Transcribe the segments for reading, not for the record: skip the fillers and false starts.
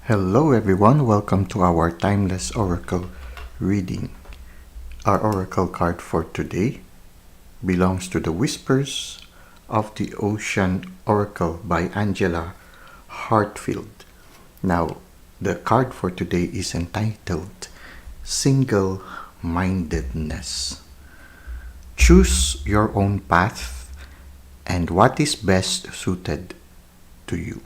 Hello everyone, welcome to our Timeless Oracle reading. Our Oracle card for today belongs to the Whispers of the Ocean Oracle by Angela Hartfield. Now, the card for today is entitled Single-Mindedness. Choose your own path and what is best suited to you.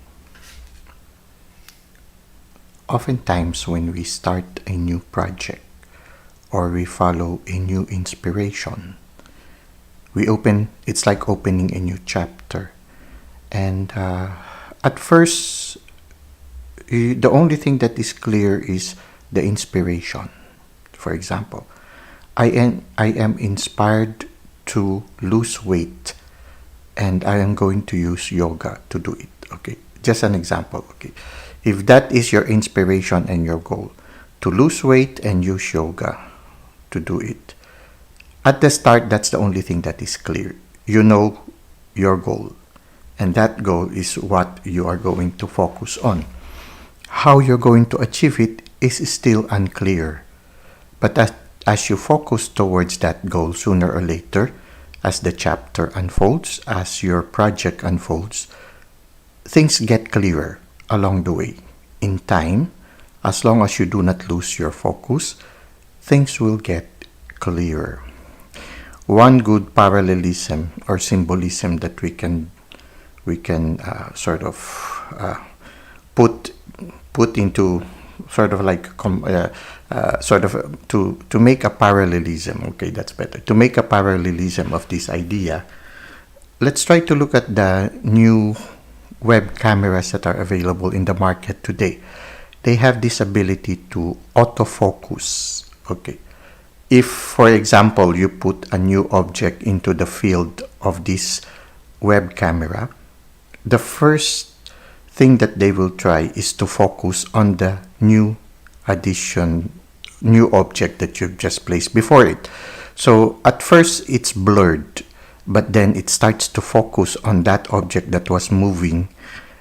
Oftentimes when we start a new project or we follow a new inspiration, it's like opening a new chapter. And at first, the only thing that is clear is the inspiration. For example, I am inspired to lose weight and I am going to use yoga to do it. Okay, just an example. Okay. If that is your inspiration and your goal, to lose weight and use yoga to do it, at the start, that's the only thing that is clear. You know your goal, and that goal is what you are going to focus on. How you're going to achieve it is still unclear. But as you focus towards that goal sooner or later, as the chapter unfolds, as your project unfolds, things get clearer along the way. In time, as long as you do not lose your focus, things will get clearer. One good parallelism or symbolism that we can put into sort of like to make a parallelism. Okay, that's better. To make a parallelism of this idea, let's try to look at the new web cameras that are available in the market today. They have this ability to autofocus. Okay. If, for example, you put a new object into the field of this web camera, the first thing that they will try is to focus on the new object that you've just placed before it. So at first it's blurred, but then it starts to focus on that object that was moving,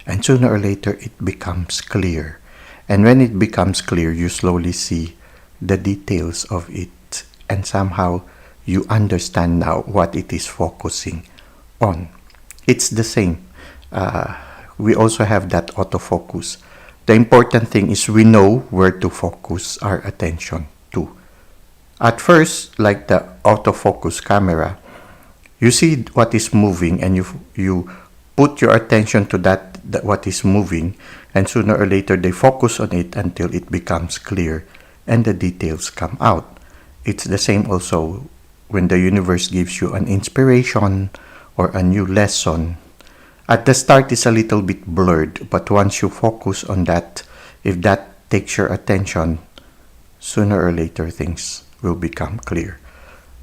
and sooner or later it becomes clear. And when it becomes clear, you slowly see the details of it, and somehow you understand now what it is focusing on. It's the same. We also have that autofocus. The important thing is we know where to focus our attention to. At first, like the autofocus camera, you see what is moving and you put your attention to that what is moving, and sooner or later they focus on it until it becomes clear and the details come out. It's the same also when the universe gives you an inspiration or a new lesson. At the start it's a little bit blurred, but once you focus on that, if that takes your attention, sooner or later things will become clear.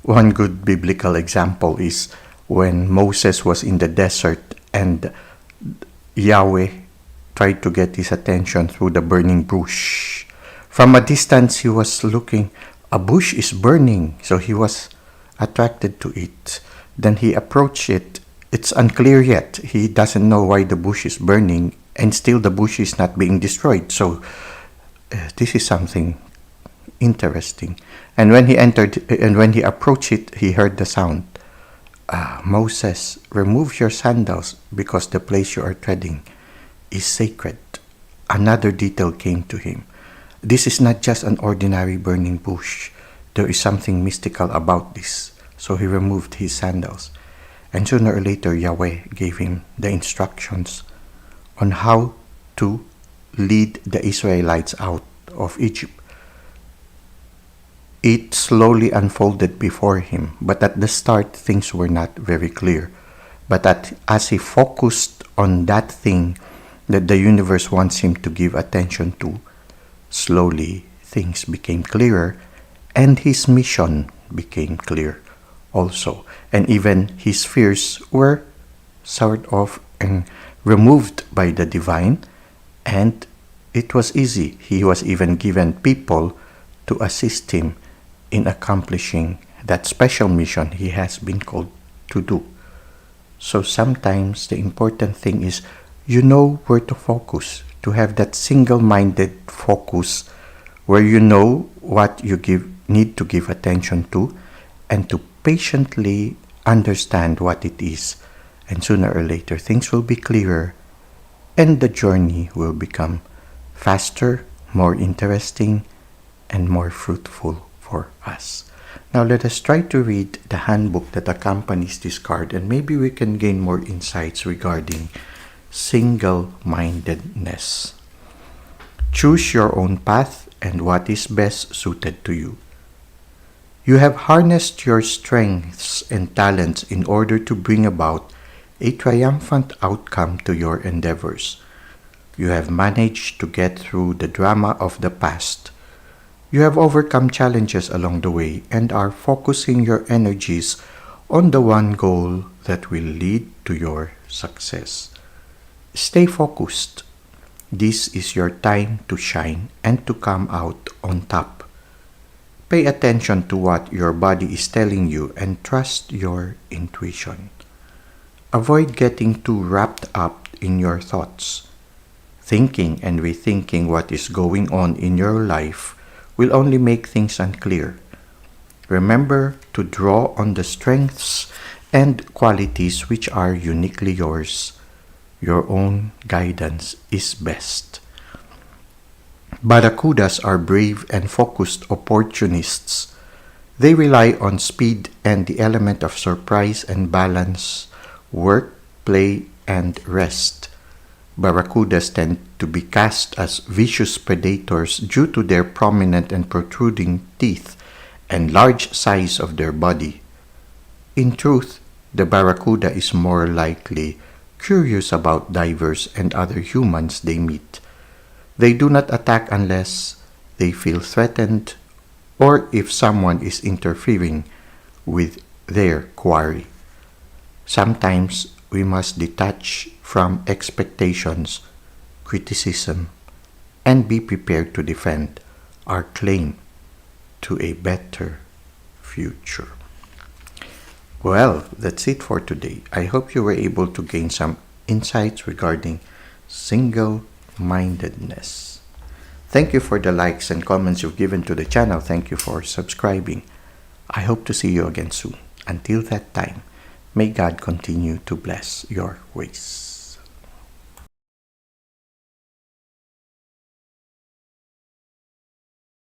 One good biblical example is when Moses was in the desert and Yahweh tried to get his attention through the burning bush. From a distance he was looking, a bush is burning, so he was attracted to it. Then he approached it. It's unclear yet. He doesn't know why the bush is burning, and still the bush is not being destroyed. So this is something interesting. And when he approached it, he heard the sound. Moses, remove your sandals because the place you are treading is sacred. Another detail came to him. This is not just an ordinary burning bush. There is something mystical about this. So he removed his sandals. And sooner or later, Yahweh gave him the instructions on how to lead the Israelites out of Egypt. It slowly unfolded before him, but at the start things were not very clear. But as he focused on that thing that the universe wants him to give attention to, slowly things became clearer, and his mission became clear also. And even his fears were sort of removed by the divine, and it was easy. He was even given people to assist him in accomplishing that special mission he has been called to do. So sometimes the important thing is you know where to focus. to have that single-minded focus where you know what you need to give attention to, and to patiently understand what it is. And sooner or later, things will be clearer and the journey will become faster, more interesting, and more fruitful for us. Now let us try to read the handbook that accompanies this card, and maybe we can gain more insights regarding single-mindedness. Choose your own path and what is best suited to you. You have harnessed your strengths and talents in order to bring about a triumphant outcome to your endeavors. You have managed to get through the drama of the past. You have overcome challenges along the way and are focusing your energies on the one goal that will lead to your success. Stay focused. This is your time to shine and to come out on top. Pay attention to what your body is telling you and trust your intuition. Avoid getting too wrapped up in your thoughts. Thinking and rethinking what is going on in your life will only make things unclear. Remember to draw on the strengths and qualities which are uniquely yours. Your own guidance is best. Barracudas are brave and focused opportunists. They rely on speed and the element of surprise and balance, work, play, and rest. Barracudas tend to be cast as vicious predators due to their prominent and protruding teeth and large size of their body. In truth, the barracuda is more likely curious about divers and other humans they meet. They do not attack unless they feel threatened or if someone is interfering with their quarry. Sometimes we must detach from expectations, criticism, and be prepared to defend our claim to a better future. Well, that's it for today. I hope you were able to gain some insights regarding single-mindedness. Thank you for the likes and comments you've given to the channel. Thank you for subscribing. I hope to see you again soon. Until that time, may God continue to bless your ways.